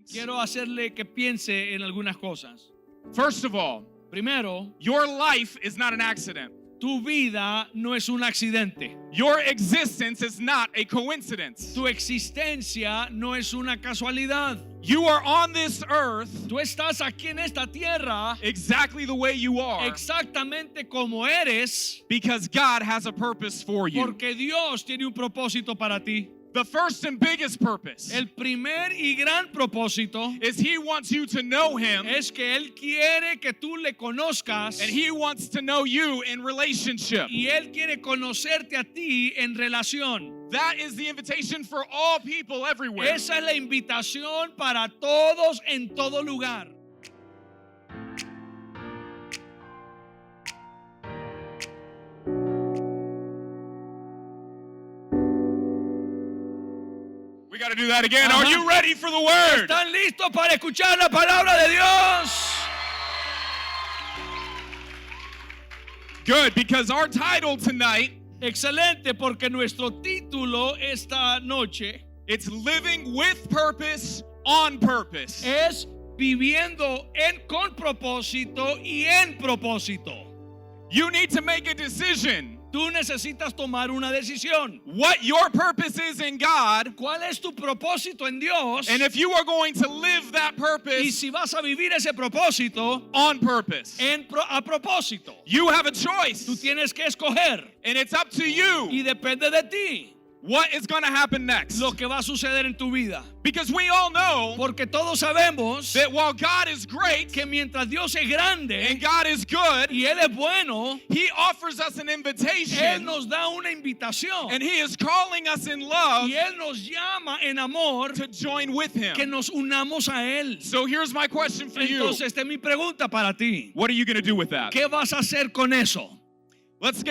things. quiero hacerle que piense en algunas cosas. First of all, Primero, your life is not an accident. tu vida no es un accidente. Your existence is not a coincidence. Tu existencia no es una casualidad. You are on this earth Tú estás aquí en esta tierra exactly the way you are exactamente como eres, because God has a purpose for you. porque Dios tiene un propósito para ti. The first and biggest purpose El primer y gran propósito is He wants you to know Him, es que Él quiere que tú le conozcas and He wants to know you in relationship. y Él quiere conocerte a ti en relación. That is the invitation for all people everywhere. Esa es la invitación para todos en todo lugar. We got to do that again. Ajá. Are you ready for the word? ¿Están listos para escuchar la palabra de Dios? Good, because our title tonight, Excelente, porque nuestro título esta noche it's living with purpose on purpose. es viviendo con propósito y en propósito. You need to make a decision Tú necesitas tomar una decisión. what your purpose is in God, ¿Cuál es tu propósito en Dios? and if you are going to live that Y purpose si vas a vivir ese propósito on purpose. a propósito. You have a choice, Tú tienes que escoger and it's up to you y depende de ti what is going to happen next. lo que va a suceder en tu vida. Because we all know Porque todos sabemos that while God is great que mientras Dios es grande and God is good, y Él es bueno, He offers us an Él invitation, nos da una invitación and He is calling us in love y Él nos llama en amor to join with que Him. nos unamos a Él. So here's my question for you. Entonces, esta es mi pregunta para ti. What are you going to do with that? ¿Qué vas a hacer con eso? Let's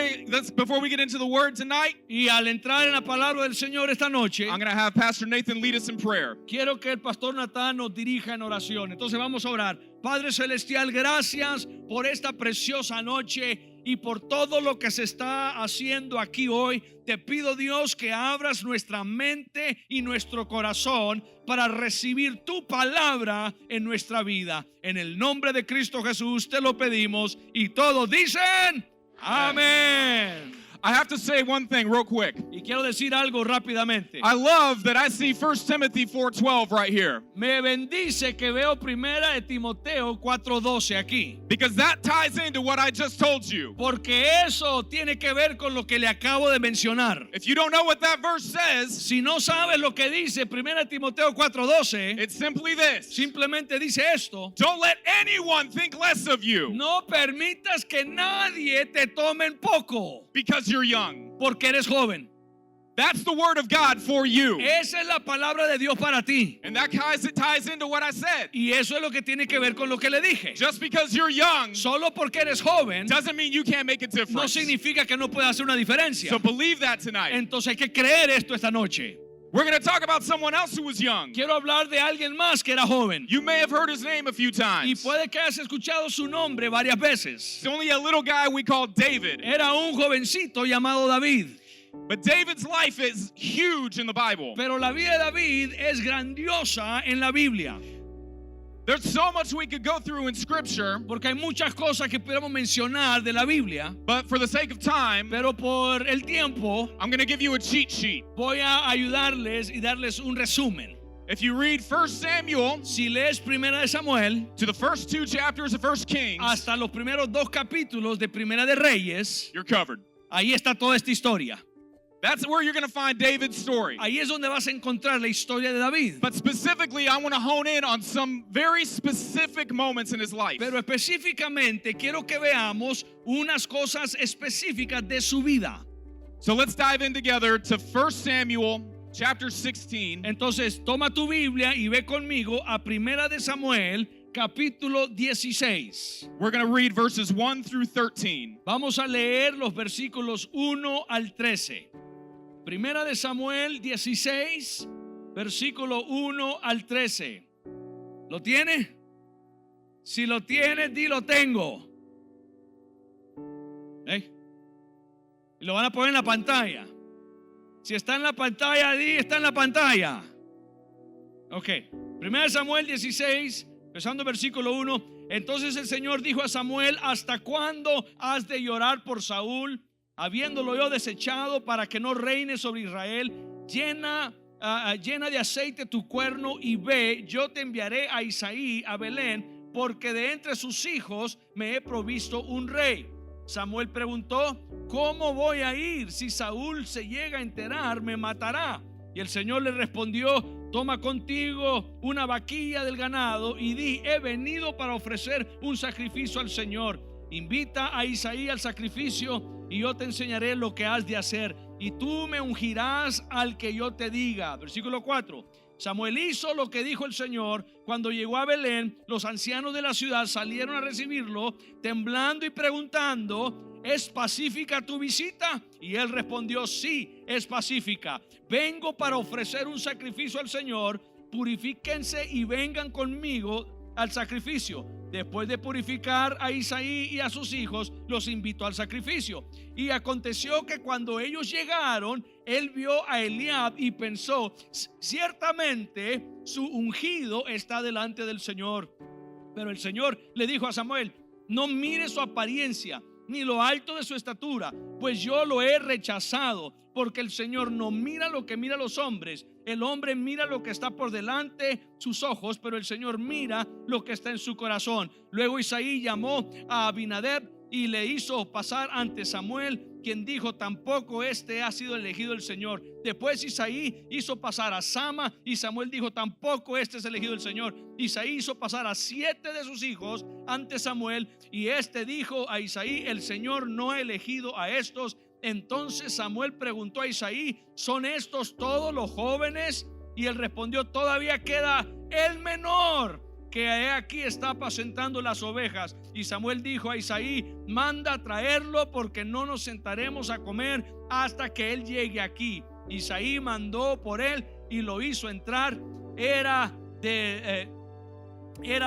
before we get into the word tonight, Y al entrar en la palabra del Señor esta noche, I'm going to have Pastor Nathan lead us in prayer. quiero que el pastor Natán nos dirija en oración. Entonces vamos a orar. Padre Celestial, gracias por esta preciosa noche y por todo lo que se está haciendo aquí hoy. Te pido, Dios, que abras nuestra mente y nuestro corazón para recibir tu palabra en nuestra vida. En el nombre de Cristo Jesús te lo pedimos y todos dicen amén. I have to say one thing real quick. Y quiero decir algo rápidamente. I love that I see 1 Timothy 4:12 right here, Me bendice que veo primera de Timoteo 4:12 aquí. because that ties into what I just told you. Porque eso tiene que ver con lo que le acabo de mencionar. If you don't know what that verse says, Si no sabes lo que dice primera de Timoteo 4:12, it's simply this. simplemente dice esto: Don't let anyone think less of you no permitas que nadie te tome en poco, because you're young. porque eres joven. That's the word of God for you. Esa es la palabra de Dios para ti. And that ties into what I said. Y eso es lo que tiene que ver con lo que le dije. Just because you're young Solo porque eres joven doesn't mean you can't make a no difference. significa que no puedas hacer una diferencia. So believe that tonight. Entonces hay que creer esto esta noche. We're going to talk about someone else who was young. Quiero hablar de alguien más que era joven. You may have heard his name a few Y times. puede que hayas escuchado su nombre varias veces. It's only a little guy we call David. Era un jovencito llamado David. But David's life is huge in the Bible. Pero la vida de David es grandiosa en la Biblia. There's so much we could go through in Scripture, Porque hay muchas cosas que podemos mencionar de la Biblia. but for the sake of time, Pero por el tiempo I'm going to give you a cheat sheet. voy a ayudarles y darles un resumen. If you read 1 Samuel Si lees Primera de Samuel to the first 2 chapters of 1 Kings, hasta los primeros 2 capítulos de Primera de Reyes, you're covered. ahí está toda esta historia. That's where you're going to find David's story. Ahí es donde vas a encontrar la historia de David. But specifically, I want to hone in on some very specific moments in his life. Pero específicamente quiero que veamos unas cosas específicas de su vida. So let's dive in together to 1 Samuel chapter 16. Entonces, toma tu Biblia y ve conmigo a Primera de Samuel, capítulo 16. We're going to read verses 1 through 13. Vamos a leer los versículos 1 al 13. Primera de Samuel 16, versículo 1 al 13. ¿Lo tiene? Si lo tiene, di lo tengo. Y lo van a poner en la pantalla. Si está en la pantalla, di está en la pantalla. Ok. 1 Samuel 16, empezando el versículo 1. Entonces el Señor dijo a Samuel: ¿hasta cuándo has de llorar por Saúl, habiéndolo yo desechado, para que no reine sobre Israel? Llena de aceite tu cuerno y ve, yo te enviaré a Isaí a Belén, porque de entre sus hijos me he provisto un rey. Samuel preguntó: ¿cómo voy a ir? Si Saúl se llega a enterar, me matará. Y el Señor le respondió: toma contigo una vaquilla del ganado y di: he venido para ofrecer un sacrificio al Señor. Invita a Isaí al sacrificio y yo te enseñaré lo que has de hacer, y tú me ungirás al que yo te diga. Versículo 4. Samuel hizo lo que dijo el Señor. Cuando llegó a Belén, los ancianos de la ciudad salieron a recibirlo, temblando y preguntando: ¿es pacífica tu visita? Y él respondió: sí, es pacífica. Vengo para ofrecer un sacrificio al Señor. Purifíquense y vengan conmigo al sacrificio. Después de purificar a Isaí y a sus hijos, los invitó al sacrificio. Y aconteció que cuando ellos llegaron, él vio a Eliab y pensó: ciertamente su ungido está delante del Señor. Pero el Señor le dijo a Samuel: no mire su apariencia ni lo alto de su estatura, pues yo lo he rechazado. Porque el Señor no mira lo que mira los hombres. El hombre mira lo que está por delante sus ojos, pero el Señor mira lo que está en su corazón. Luego Isaí llamó a Abinadab y le hizo pasar ante Samuel, quien dijo: tampoco este ha sido elegido el Señor. Después Isaí hizo pasar a Sama y Samuel dijo: tampoco este es elegido el Señor. Isaí hizo pasar a 7 de sus hijos ante Samuel y este dijo a Isaí: el Señor no ha elegido a estos. Entonces Samuel preguntó a Isaí: ¿son estos todos los jóvenes? Y él respondió: todavía queda el menor, que aquí está apacentando las ovejas. Y Samuel dijo a Isaí: manda a traerlo, porque no nos sentaremos a comer hasta que él llegue aquí. Isaí mandó por él y lo hizo entrar. Era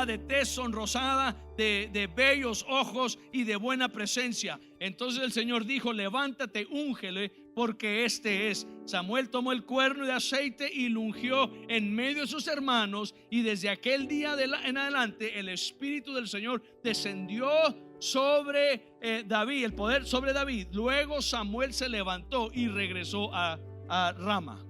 de tez sonrosada, de bellos ojos y de buena presencia. Entonces el Señor dijo: levántate, úngele, porque este es. Samuel tomó el cuerno de aceite y lo ungió en medio de sus hermanos, y desde aquel día en adelante el Espíritu del Señor descendió sobre David, el poder sobre David. Luego Samuel se levantó y regresó a Rama.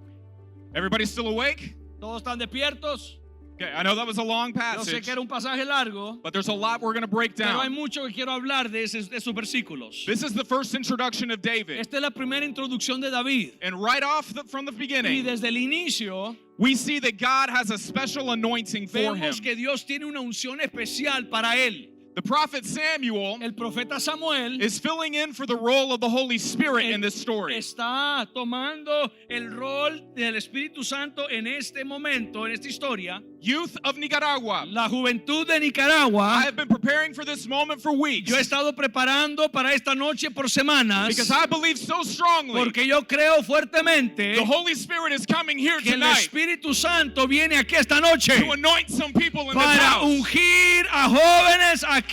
Everybody still awake? ¿Todos están despiertos? Okay, I know that was a long Yo sé passage, que era un pasaje largo, but there's a lot we're going to break pero hay down. mucho que quiero hablar de esos versículos. This is the first introduction of David. Esta es la primera introducción de David. And right off from the Y beginning, desde el inicio we see that God has a special anointing for him. vemos que Dios tiene una unción especial para él. The prophet Samuel El profeta Samuel is filling in for the role of the Holy Spirit in this story. está tomando el rol del Espíritu Santo en este momento, en esta historia. Youth of Nicaragua, La juventud de I Nicaragua. have been preparing for this moment for weeks Yo he estado preparando para esta noche por semanas, because I believe so strongly porque yo creo fuertemente the Holy Spirit is coming here que el tonight Espíritu Santo viene aquí esta noche to anoint some people in this para house. ungir a jóvenes aquí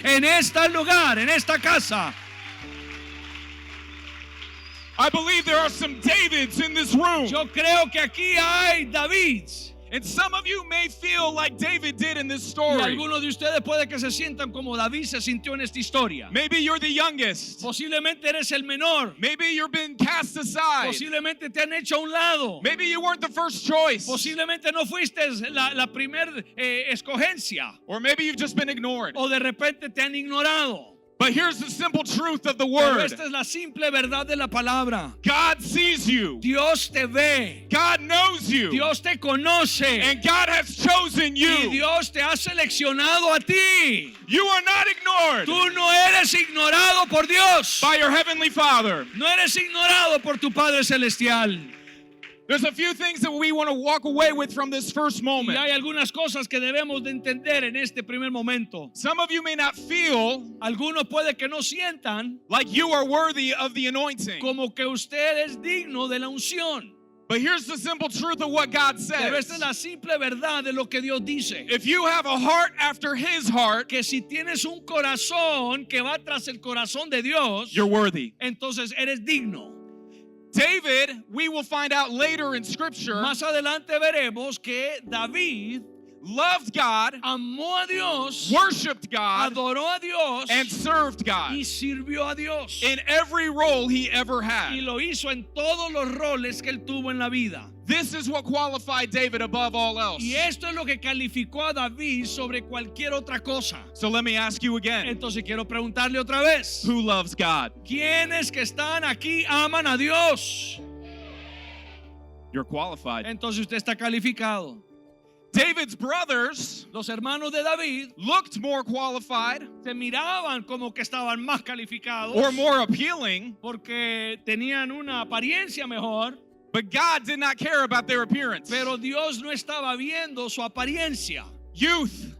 en este lugar, en esta casa. I believe there are some Davids in this room. Yo creo que aquí hay Davids. And some of you may feel like David did in this Y story. algunos de ustedes puede que se sientan como David se sintió en esta historia. Maybe you're the youngest. Posiblemente eres el menor. Maybe you've been cast aside. Posiblemente te han hecho a un lado. Maybe you weren't the first choice. Posiblemente no fuiste la primer escogencia. Or maybe you've just been ignored. O de repente te han ignorado. But here's the simple truth of the Pero word. esta es la simple verdad de la palabra. God sees you. Dios te ve. God knows you. Dios te conoce. And God has chosen Y you. Dios te ha seleccionado a ti. You are not ignored Tú no eres ignorado por Dios. by your heavenly Father. No eres ignorado por tu Padre Celestial. There's a few things that we want to walk away with from this first Y moment. hay algunas cosas que debemos de entender en este primer momento. Some of you may not feel Algunos puede que no sientan like you are worthy of the anointing. como que usted es digno de la unción. But here's the simple truth of what God Pero esta es says. la simple verdad de lo que Dios dice. If you have a heart after His heart, Que si tienes un corazón que va tras el corazón de Dios, you're worthy. entonces eres digno. David, we will find out later in Scripture, Más adelante veremos que David loved God, amó a Dios, worshiped God, adoró a Dios and served God y sirvió a Dios. in every role he ever Y had. lo hizo en todos los roles que él tuvo en la vida. This is what qualified David above all else. Y esto es lo que calificó a David sobre cualquier otra cosa. So let me ask you again, Entonces quiero preguntarle otra vez, who loves God? ¿quiénes que están aquí aman a Dios? You're qualified. Entonces usted está calificado. David's brothers Los hermanos de David looked more qualified se miraban como que estaban más calificados or more appealing, porque tenían una apariencia mejor, but God did not care about their appearance. pero Dios no estaba viendo su apariencia. Youth,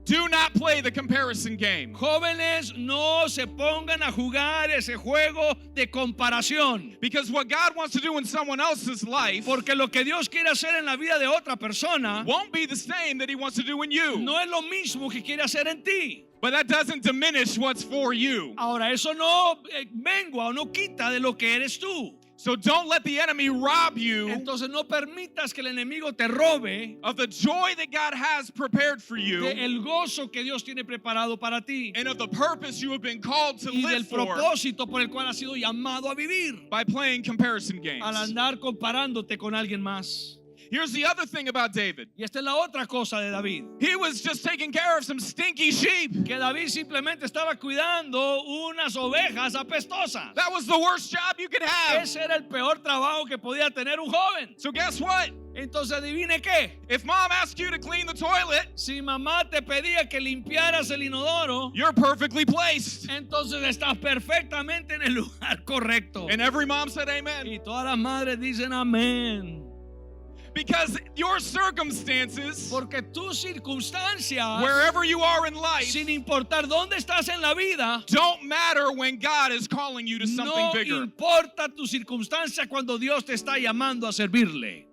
do not play the comparison game. Jóvenes, no se pongan a jugar ese juego de comparación, Because what God wants to do in someone else's life porque lo que Dios quiere hacer en la vida de otra persona won't be the same that He wants to do in you. no es lo mismo que quiere hacer en ti. But that doesn't diminish what's for you. Ahora, eso no mengua o no quita de lo que eres tú. So don't let the enemy rob you Entonces no permitas que el enemigo te robe of the joy that God has prepared for you de el gozo que Dios tiene preparado para ti and of the purpose you have been called to y del live for propósito por el cual has sido llamado a vivir, by playing comparison al games. andar comparándote con alguien más. Here's the other thing about David. Y esta es la otra cosa de David, He was just taking care of some stinky sheep. que David simplemente estaba cuidando unas ovejas apestosas. That was the worst job you could have. Ese era el peor trabajo que podía tener un joven. So guess what? Entonces adivine qué, If mom asked you to clean the toilet, si mamá te pedía que limpiaras el inodoro, you're perfectly placed. entonces estás perfectamente en el lugar correcto. And every mom said amen. Y todas las madres dicen amén. Because your circumstances, Porque tus circunstancias, wherever you are in life, sin importar dónde estás en la vida, don't matter when God is calling you to something no bigger. importa tu circunstancia cuando Dios te está llamando a servirle.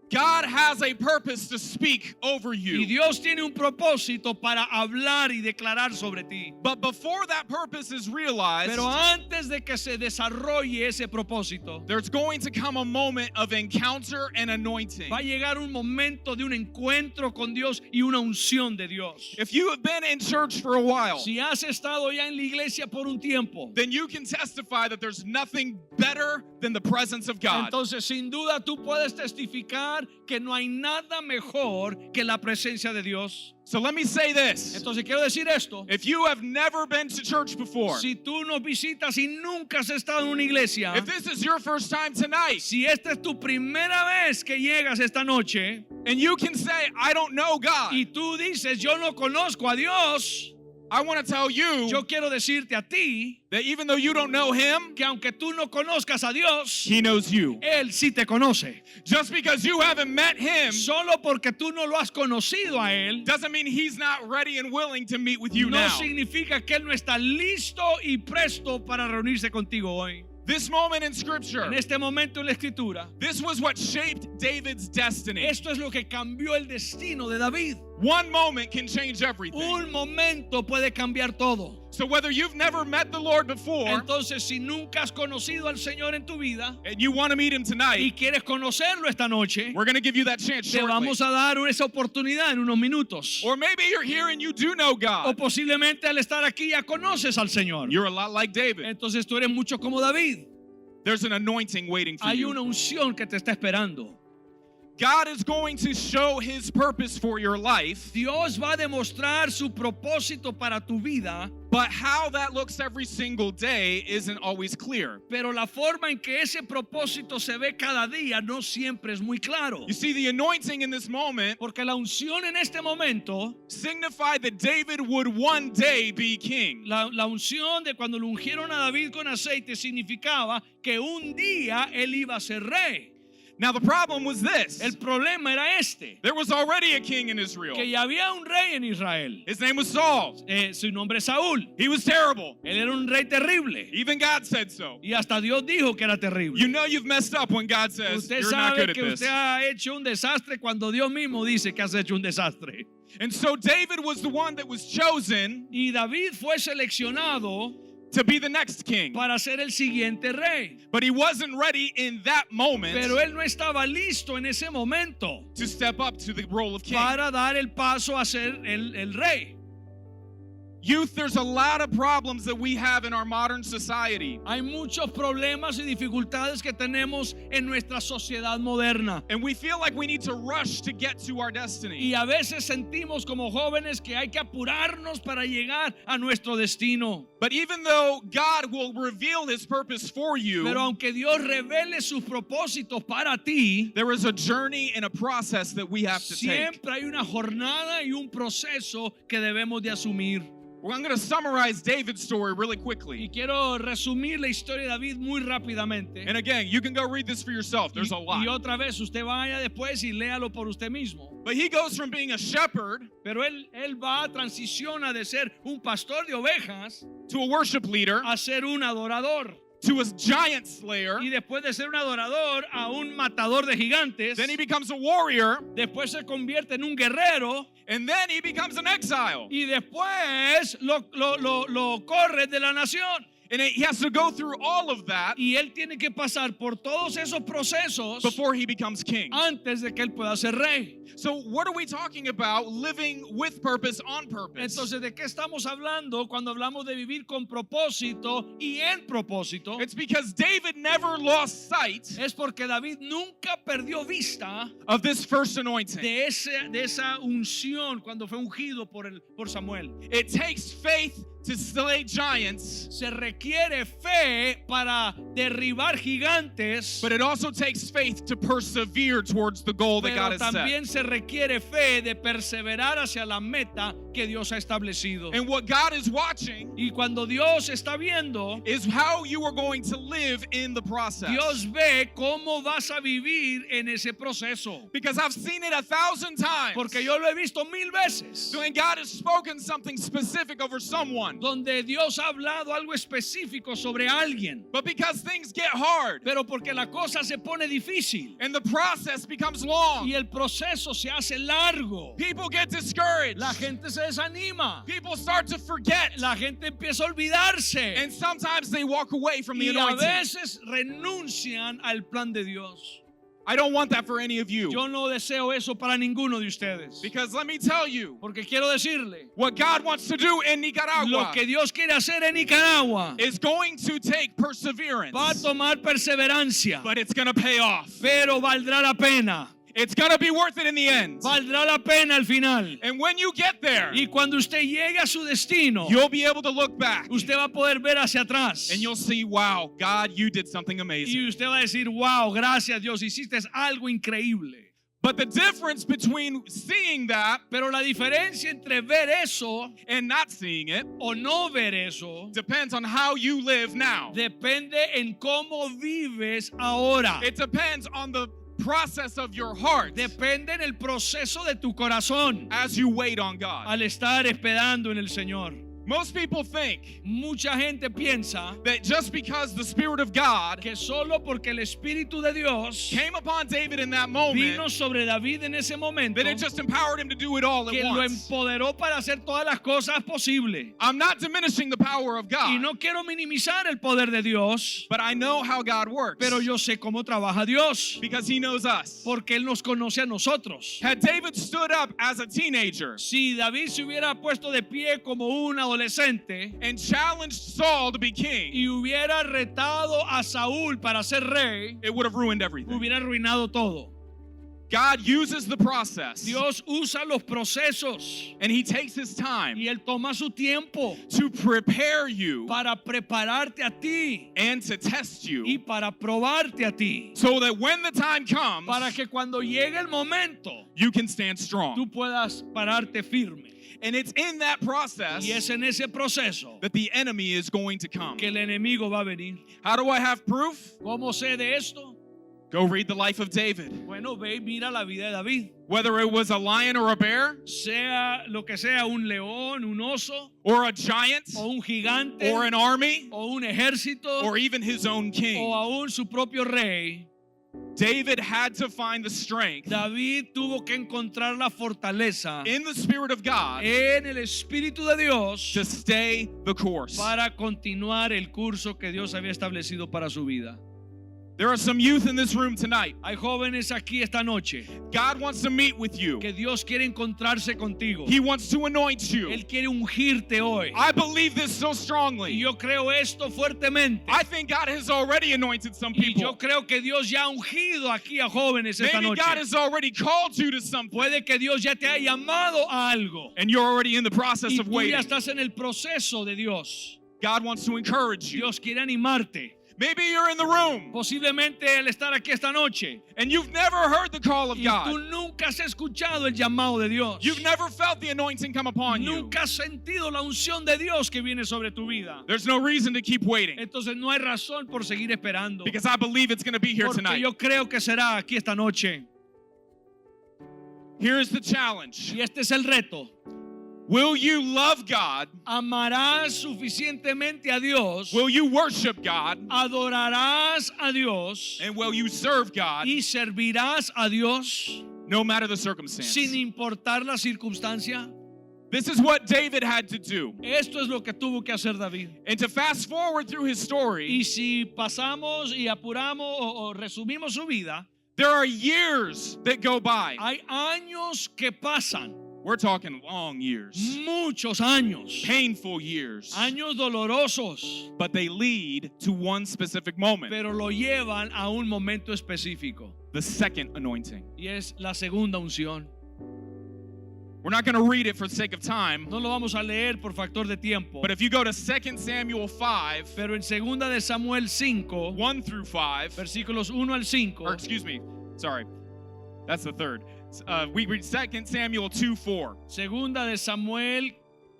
God has a purpose to speak over Y you. Dios tiene un propósito para hablar y declarar sobre ti. But before that purpose is realized, Pero antes de que se desarrolle ese propósito, there's going to come a moment of encounter and anointing. va a llegar un momento de un encuentro con Dios y una unción de Dios. If you have been in church for a while, Si has estado ya en la iglesia por un tiempo, then you can testify that there's nothing better than the presence of God. entonces sin duda tú puedes testificar que no hay nada mejor que la presencia de Dios. So let me say this. Entonces quiero decir esto. If you have never been to church before, Si tú nos visitas y nunca has estado en una iglesia, if this is your first time tonight, si esta es tu primera vez que llegas esta noche and you can say, I don't know God, y tú dices, yo no conozco a Dios, I want to tell you yo quiero decirte a ti that even though you don't know Him, que aunque tú no conozcas a Dios, He knows you. Él sí te conoce. Just because you haven't met Him Solo porque tú no lo has conocido a Él, doesn't mean He's not ready and willing to meet with you no now. significa que Él no está listo y presto para reunirse contigo hoy. This moment in Scripture, En este momento en la Escritura, this was what shaped David's destiny. esto es lo que cambió el destino de David. One moment can change everything. Un momento puede cambiar todo. So whether you've never met the Lord before Entonces, si nunca has conocido al Señor en tu vida and you want to meet Him y tonight, quieres conocerlo esta noche, we're going to give you that chance te shortly. vamos a dar esa oportunidad en unos minutos. Or maybe you're here and you do know O God. posiblemente al estar aquí ya conoces al Señor. You're a lot like David. Entonces tú eres mucho como David. There's an anointing waiting for Hay you. una unción que te está esperando. God is going to show His purpose for your life, Dios va a demostrar su propósito para tu vida, but how that looks every single day isn't always clear. pero la forma en que ese propósito se ve cada día no siempre es muy claro. You see, the anointing in this moment Porque la unción en este momento, signified that David would one day be king. la unción de cuando lo ungieron a David con aceite significaba que un día él iba a ser rey. Now, the problem was this. El problema era este, There was already a king in Israel. que ya había un rey en Israel. His name was Saul. Su nombre es Saúl. He was terrible. Él era un rey terrible. Even God said so. Y hasta Dios dijo que era terrible. You know you've messed up when God says Usted you're not good sabe at que this. usted ha hecho un desastre cuando Dios mismo dice que has hecho un desastre. And so David was the one that was chosen Y David fue seleccionado to be the next king. para ser el siguiente rey. But he wasn't ready in that moment Pero él no estaba listo en ese momento to step up to the role of king. para dar el paso a ser el rey. Youth, there's a lot of problems that we have in our modern society. Hay muchos problemas y dificultades que tenemos en nuestra sociedad moderna. And we feel like we need to rush to get to our destiny. Y a veces sentimos como jóvenes que hay que apurarnos para llegar a nuestro destino. But even though God will reveal his purpose for you, Pero aunque Dios revele sus propósitos para ti, there is a journey and a process that we have to take. siempre hay una jornada y un proceso que debemos de asumir. Well, I'm going to summarize David's story really Y quickly. quiero resumir la historia de David muy rápidamente. And again, you can go read this for yourself. There's a Y lot. otra vez, usted vaya después y léalo por usted mismo. But he goes from being a shepherd Pero él va, transiciona de ser un pastor de ovejas to a worship leader a ser un adorador. to a giant slayer. Y después de ser un adorador a un matador de gigantes, Then he becomes a warrior. después se convierte en un guerrero And then he becomes an exile. y después lo corre de la nación. And he has to go through all of that Y él tiene que pasar por todos esos procesos before he becomes king. antes de que él pueda ser rey. So what are we talking about? Living with purpose, on purpose. Entonces, ¿de qué estamos hablando cuando hablamos de vivir con propósito y en propósito? It's because David never lost sight Es porque David nunca perdió vista of this first anointing. de esa unción cuando fue ungido por Samuel. It takes faith to slay giants, Se requiere fe para derribar gigantes, but it also takes faith to persevere towards the goal that God pero has set. también se requiere fe de perseverar hacia la meta que Dios ha establecido. And what God is watching Y cuando Dios está viendo, is how you are going to live in the process. Dios ve cómo vas a vivir en ese proceso. Because I've seen it 1,000 times. Porque yo lo he visto 1000 veces. When God has spoken something specific over someone. Donde Dios ha hablado algo específico sobre alguien. But because things get hard Pero porque la cosa se pone difícil and the process becomes long, y el proceso se hace largo, people get discouraged. la gente se desanima, People start to forget. la gente empieza a olvidarse And sometimes they walk away from the y a anointing. veces renuncian al plan de Dios. I don't want that for any of you. Yo no deseo eso para ninguno de ustedes. Because let me tell you, Porque quiero decirle, what God wants to do in Nicaragua lo que Dios quiere hacer en Nicaragua is going to take perseverance, va a tomar perseverancia, but it's going to pay off. pero valdrá la pena. It's going to be worth it in the end. Valdrá la pena al final. And when you get there, Y cuando usted llegue a su destino, you'll be able to look back usted va a poder ver hacia atrás. and you'll see, wow, God, you did something amazing. Y usted va a decir, wow, gracias Dios, hiciste algo increíble. But the difference between seeing that Pero la diferencia entre ver eso and not seeing it o no ver eso depends on how you live now. depende en cómo vives ahora. It depends on the process of your heart Depende en el proceso de tu corazón as you wait on God. al estar esperando en el Señor. Most people think Mucha gente piensa that just because the Spirit of God que solo porque el Espíritu de Dios came upon David in that vino moment, sobre David en ese momento, that it just empowered him to do it all que at lo once. empoderó para hacer todas las cosas posibles. I'm not diminishing the power of Y God, no quiero minimizar el poder de Dios, but I know how God works pero yo sé cómo trabaja Dios, because He knows us. porque Él nos conoce a nosotros. Had David stood up as a teenager Si David se hubiera puesto de pie como un adolescente and challenged Saul to be king, y hubiera retado a Saúl para ser rey, it would have ruined everything. hubiera arruinado todo. God uses the process Dios usa los procesos and He takes His time y Él toma su tiempo to prepare you para prepararte a ti and to test you y para probarte a ti, so that when the time comes, para que cuando llegue el momento you can stand strong. tú puedas pararte firme. And it's in that process Y es en ese proceso that the enemy is going to come. que el enemigo va a venir. How do I have proof? ¿Cómo sé de esto? Go read the life of David. Bueno, ve y mira la vida de David. Whether it was a lion or a bear, Sea lo que sea, un león, un oso, or a giant, o un gigante, or an army, o un ejército, or even his own o king. aún su propio rey. David had to find the strength David tuvo que encontrar la fortaleza in the Spirit of God en el Espíritu de Dios to stay the course. para continuar el curso que Dios había establecido para su vida. There are some youth in this room tonight. Hay jóvenes aquí esta noche God wants to meet with you. que Dios quiere encontrarse contigo. He wants to anoint you. Él quiere ungirte hoy. I believe this so Y strongly. yo creo esto fuertemente. I think God has already anointed some Y yo people. creo que Dios ya ha ungido aquí a jóvenes esta Maybe noche. God has already called you to something, Puede que Dios ya te haya llamado a algo. and you're already in the process Y of tú ya waiting. estás en el proceso de Dios. God wants to encourage you. Dios quiere animarte. Maybe you're in the room Posiblemente el estar aquí esta noche and you've never heard the call of y tú God. nunca has escuchado el llamado de Dios. You've never felt the anointing come upon you. Nunca has sentido la unción de Dios que viene sobre tu vida. There's no reason to keep waiting Entonces no hay razón por seguir esperando. because I believe it's going to be here Porque tonight. yo creo que será aquí esta noche. Here's the challenge. Y este es el reto. Will you love God? Amarás suficientemente a Dios. Will you worship God? Adorarás a Dios. And will you serve God Y servirás a Dios no matter the circumstance? sin importar la circunstancia. This is what David had to do. Esto es lo que tuvo que hacer David. And to fast forward through his story, Y si pasamos y apuramos o resumimos su vida, there are years that go by. hay años que pasan, We're talking long years, muchos años, painful years, años dolorosos, but they lead to one specific moment, pero lo llevan a un momento específico. the second anointing. Y es la segunda unción. We're not going to read it for the sake of time, No lo vamos a leer por factor de tiempo. but if you go to 2 Samuel 5, Pero en segunda de Samuel 5, 1 through 5, versículos 1 al 5, or excuse me, sorry, that's the third. We read 2 Samuel 2:4. segunda de Samuel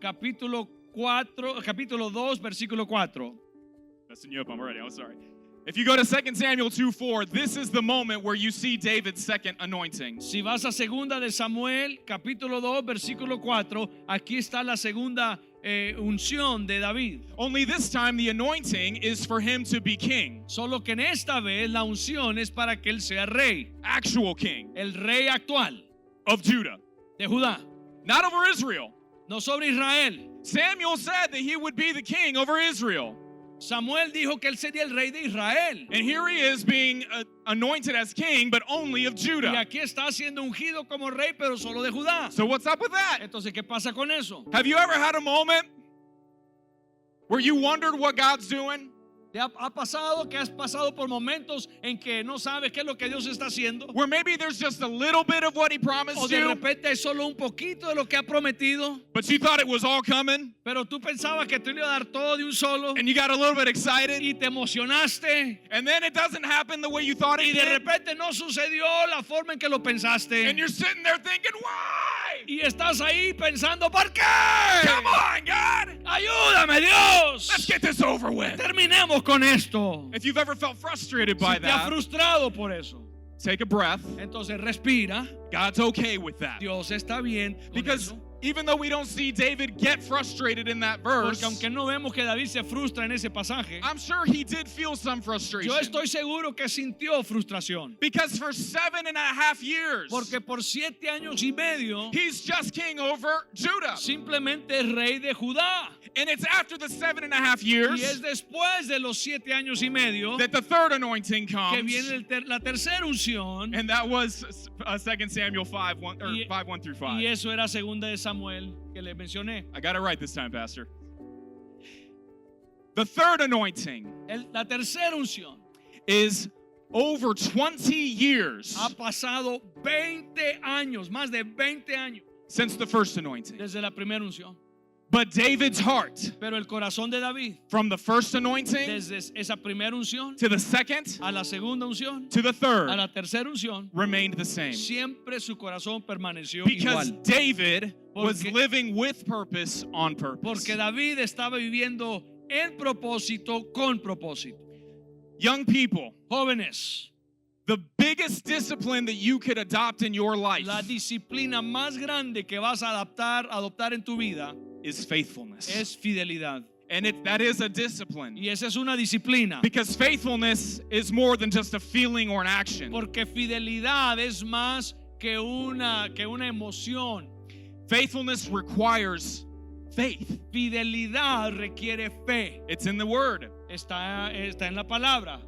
capítulo 2, versículo 4. Messing you up, I'm already. I'm sorry. If you go to 2 Samuel 2:4, this is the moment where you see David's second anointing. Si vas a segunda de Samuel capítulo 2, versículo 4, aquí está la segunda unción de David. Only this time the anointing is for him to be king, Solo que en esta vez la unción es para que él sea rey, actual king el rey actual of Judah, de Judá, not over Israel. no sobre Israel. Samuel said that he would be the king over Israel. Samuel dijo que él sería el rey de Israel. And here he is being anointed as king, but only of Y Judah. aquí está siendo ungido como rey, pero solo de Judá. So what's up with that? Entonces, ¿qué pasa con eso? Have you ever had a moment where you wondered what God's doing? ¿Te ha pasado que has pasado por momentos en que no sabes qué es lo que Dios está haciendo? Where maybe there's just a little bit of what he O promised de you, repente hay solo un poquito de lo que ha prometido, but you thought it was all coming, pero tú pensabas que te iba a dar todo de un solo and you got a little bit excited, y te emocionaste and then it doesn't happen the way you thought y it de did, repente no sucedió la forma en que lo pensaste. and you're sitting there thinking, why? Y estás ahí pensando, ¿por qué? Come on, God! Ayúdame, Dios. Let's get this over with. Terminemos con esto. If you've ever felt frustrated by Si te ha that, frustrado por eso, take a breath. entonces respira. God's okay with that. Dios está bien con Because eso. even though we don't see David get frustrated in that verse, Porque aunque no vemos que David se frustra en ese pasaje, I'm sure he did feel some frustration. yo estoy seguro que sintió frustración. Because for 7.5 years, Porque por 7 años y medio he's just king over Judah. simplemente es rey de Judá. And it's after the 7.5 Y years es después de los 7 años y medio that the third anointing que comes. viene la tercera unción. And that was 2 Samuel 5, 1, or Y- 5, 1 through 5. Y eso era segunda de Samuel que le mencioné. I got it right this time, Pastor. The third anointing La tercera unción is over 20 years ha pasado 20 años, más de 20 años since the first anointing. desde la primera unción. But David's heart, Pero el corazón de David, from the first anointing desde esa primera unción to the second a la segunda unción, to the a third, la tercera unción, remained the same. siempre su corazón permaneció Because igual. David was Porque- living with purpose on purpose. Porque David estaba viviendo en propósito, con propósito. Young people, Jóvenes, the biggest discipline that you could adopt in your life la disciplina más grande que vas a adoptar en tu vida is faithfulness. es fidelidad. And that is a discipline. Y esa es una disciplina. Because faithfulness is more than just a feeling or an action. Porque fidelidad es más que una emoción. Faithfulness requires faith. Fidelidad requiere fe. It's in the word. Está en la palabra.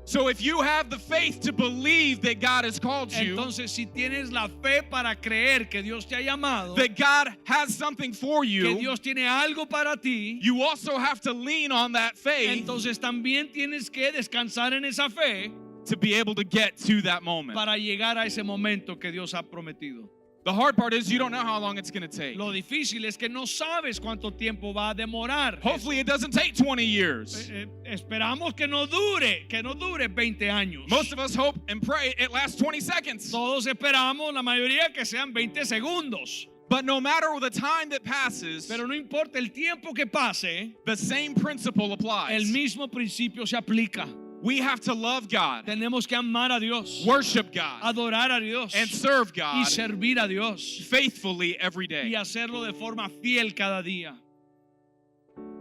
So if you have the faith to believe that God has called you, Entonces, si tienes la fe para creer que Dios te ha llamado, that God has something for que you, Dios tiene algo para ti, you also have to lean on that faith entonces también tienes que descansar en esa fe to be able to get to that moment. para llegar a ese momento que Dios ha prometido. The hard part is you don't know how long it's going to take. Lo difícil es que no sabes cuánto tiempo va a demorar. Hopefully it doesn't take 20 years. Esperamos que no dure 20 años. Most of us hope and pray it lasts 20 seconds. Todos esperamos, la mayoría, que sean 20 segundos. But no matter the time that passes, Pero no importa el tiempo que pase, the same principle el applies. mismo principio se aplica. We have to love God, Tenemos que amar a Dios, worship God, adorar a Dios and serve y God servir a Dios faithfully every y day. hacerlo de forma fiel cada día.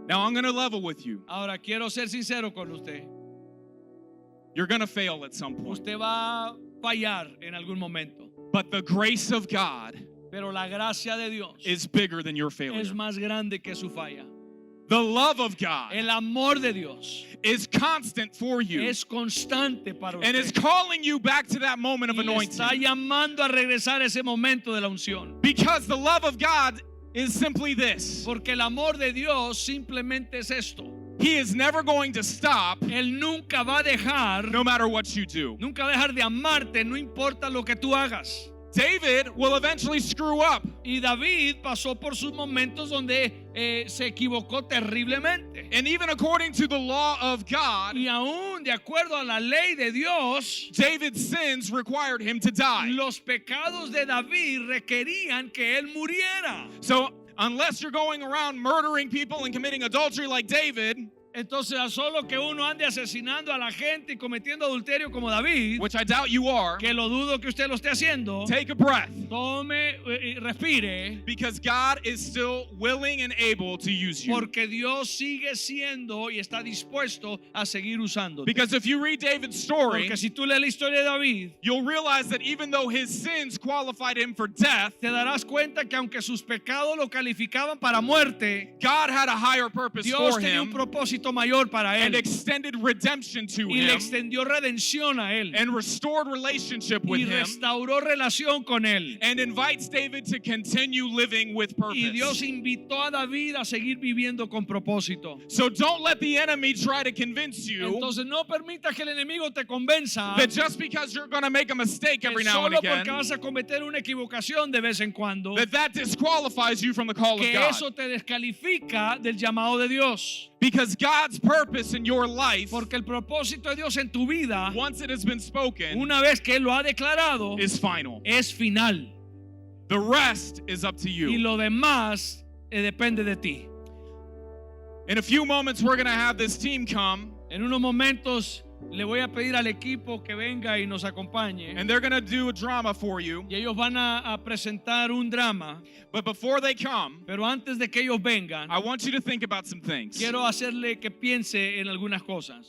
Now I'm going to level with you. Ahora quiero ser sincero con usted. You're going to fail at some point. Usted va a fallar en algún momento, But the grace of God pero la gracia de Dios is bigger than your failure. es más grande que su falla. The love of God El amor de Dios is constant for you es constante para and is usted calling you back to that moment of y está anointing. llamando a regresar a ese momento de la unción. Because the love of God is simply this. Porque el amor de Dios simplemente es esto. He is never going to stop Él nunca va a dejar, no matter what you do. nunca va a dejar de amarte, no importa lo que tú hagas. David will eventually screw up. Y David pasó por sus momentos donde se equivocó terriblemente. And even according to the law of God, Y aún de acuerdo a la ley de Dios, David's sins required him to die. los pecados de David requerían que él muriera. So unless you're going around murdering people and committing adultery like David, Entonces, a solo que uno ande asesinando a la gente y cometiendo adulterio como David, which I doubt you are, que lo dudo que usted lo esté haciendo, take a breath. tome y respire, Because God is still willing and able to use you. porque Dios sigue siendo y está dispuesto a seguir usándote. Because if you read David's story, Porque si tú lees la historia de David, you'll realize that even though his sins qualified him for death, te darás cuenta que aunque sus pecados lo calificaban para muerte, God had a higher purpose Dios for tenía un him propósito mayor para and él extended redemption to y le him extendió redención a él and restored relationship with y him restauró relación con él. and invites David to continue living with Y Dios purpose. invitó a David a seguir viviendo con propósito. So don't let the enemy try to convince you Entonces no permita que el enemigo te convenza that just because you're going to make a mistake que every now and solo again, porque vas a cometer una equivocación de vez en cuando, that disqualifies you from the call of que God. eso te descalifica del llamado de Dios. Because God's purpose in your life, Porque el propósito de Dios en tu vida, once it has been spoken, una vez que Él lo ha declarado, is final. es final. The rest is up to Y you. lo demás depende de ti. In a few moments, we're going to have this team come, En unos momentos le voy a pedir al equipo que venga y nos acompañe. and they're going to do a drama for you. Y ellos van a presentar un drama. But before they come, Pero antes de que ellos vengan, I want you to think about some things. quiero hacerle que piense en algunas cosas.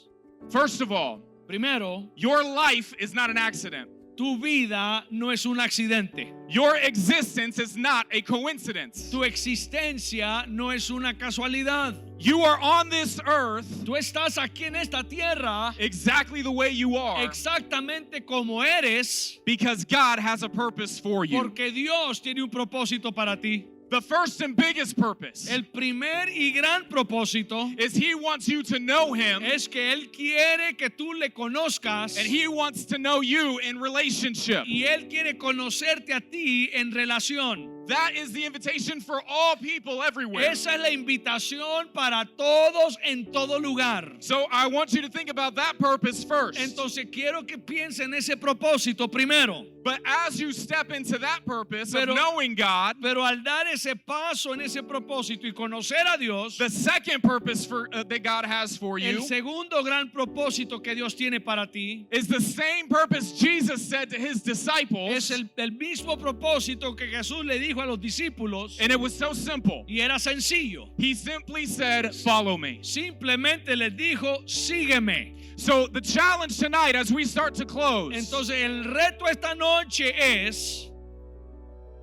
First of all, Primero, your life is not an accident. tu vida no es un accidente. Your existence is not a coincidence. Tu existencia no es una casualidad. You are on this earth Tú estás aquí en esta tierra exactly the way you are exactamente como eres because God has a purpose for you. porque Dios tiene un propósito para ti. The first and biggest purpose El primer y gran propósito is He wants you to know Him, es que Él quiere que tú le conozcas and He wants to know you in relationship. y Él quiere conocerte a ti en relación. That is the invitation for all people everywhere. Esa es la invitación para todos en todo lugar. So I want you to think about that purpose first. Entonces quiero que piense en ese propósito primero. But as you step into that purpose Pero- of knowing God, Pero al dar ese paso en ese propósito y conocer a Dios, the second purpose that God has for el you segundo gran propósito que Dios tiene para ti is the same purpose Jesus said to His es disciples el mismo propósito que Jesús le dijo dijo a los discípulos And it was so simple. y era sencillo. He simply said, follow me. Simplemente les dijo, sígueme. So the challenge tonight as we start to close, Entonces el reto esta noche es,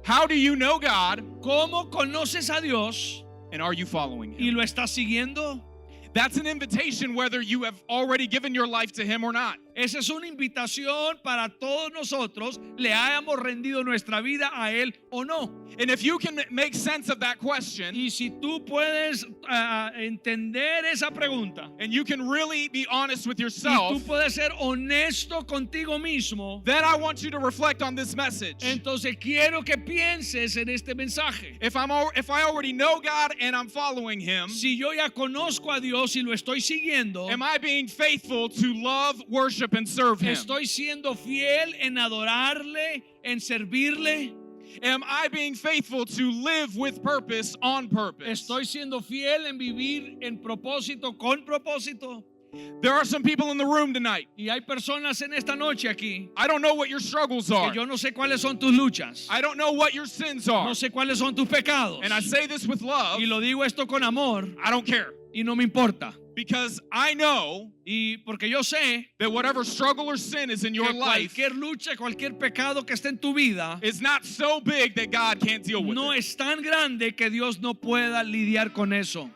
how do you know God ¿cómo conoces a Dios and are you following y him? lo estás siguiendo? That's an invitation whether you have already given your life to him or not. Esa es una invitación para todos nosotros, le hayamos rendido nuestra vida a Él o no. And if you can make sense of that question Y si tú puedes entender esa pregunta and you can really be honest with y yourself, tú puedes ser honesto contigo mismo, then I want you to reflect on this message. entonces quiero que pienses en este mensaje. If I already know God and I'm following him, Si yo ya conozco a Dios y lo estoy siguiendo, am I being faithful to love, worship, and serve him? estoy siendo fiel en adorarle, en servirle. Am I being faithful to live with purpose on purpose? Estoy siendo fiel en vivir en propósito, con propósito. There are some people in the room tonight. Y hay personas en esta noche aquí I don't know what your struggles que are. yo no sé cuáles son tus luchas, I don't know what your sins are. no sé cuáles son tus pecados. And I say this with love. Y lo digo esto con amor I don't care. y no me importa. Because I know Y porque yo sé that whatever struggle or sin is in your que life cualquier lucha, cualquier pecado que esté en tu vida is not so big that God can't deal with no it. es tan grande que Dios no pueda lidiar con eso.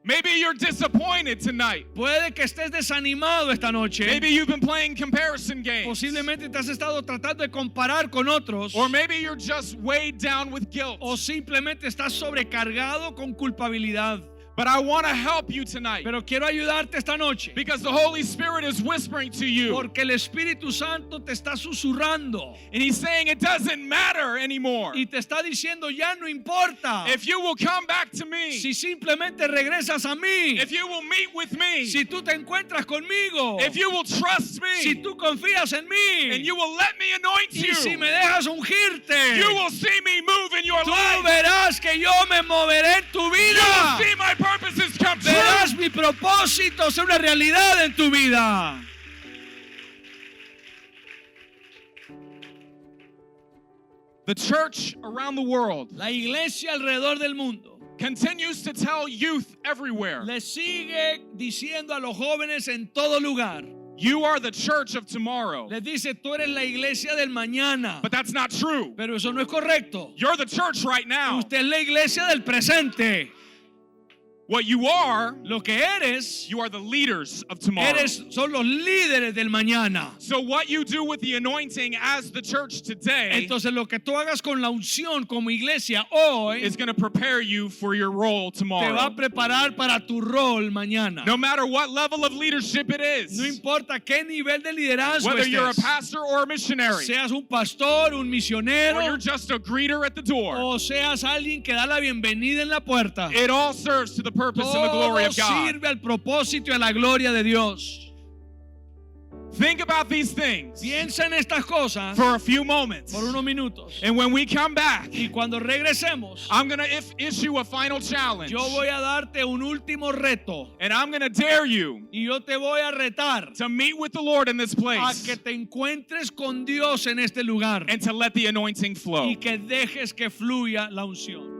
Maybe you're disappointed tonight. Puede que estés desanimado esta noche. Maybe you've been playing comparison games. Posiblemente te has estado tratando de comparar con otros. Or maybe you're just weighed down with guilt. O simplemente estás sobrecargado con culpabilidad. But I want to help you tonight. Pero quiero ayudarte esta noche. Because the Holy Spirit is whispering to you. Porque el Espíritu Santo te está susurrando. And he's saying it doesn't matter anymore. Y te está diciendo, ya no importa. If you will come back to me. Si simplemente regresas a mí. If you will meet with me. Si tú te encuentras conmigo. If you will trust me. Si tú confías en mí. And you will let me anoint Y you. si me dejas ungirte. You will see me move in your Tú life. verás que yo me moveré en tu You vida. will see my purposes come true. Verás mi propósito ser una realidad en tu vida. The church around the world La iglesia alrededor del mundo continues to tell youth everywhere, le sigue diciendo a los jóvenes en todo lugar. you are the church of tomorrow. Les dice, tú eres la iglesia del mañana. But that's not true. Pero eso no es correcto. You're the church right now. Usted es la iglesia del presente. What you are, Lo que eres, you are the leaders of tomorrow. son los líderes del mañana. So what you do with the anointing as the church today Entonces lo que tú hagas con la unción como iglesia hoy is going to prepare you for your role te va tomorrow. a preparar para tu rol mañana. No matter what level of leadership it No is, importa qué nivel de liderazgo whether you're a estés, pastor or a missionary, seas un pastor, un or misionero, you're just a greeter at the door, o seas alguien que da la bienvenida en la puerta. it all serves to the purpose and the glory Todo of God. sirve al propósito y a la gloria de Dios. Think about these things Piensa en estas cosas for a few moments. por unos minutos. And when we come back, Y cuando regresemos, I'm going to issue a final challenge. yo voy a darte un último reto. And I'm going to dare you Y yo te voy a retar to meet with the Lord in this a place que te encuentres con Dios en este lugar and to let the anointing flow. y que dejes que fluya la unción.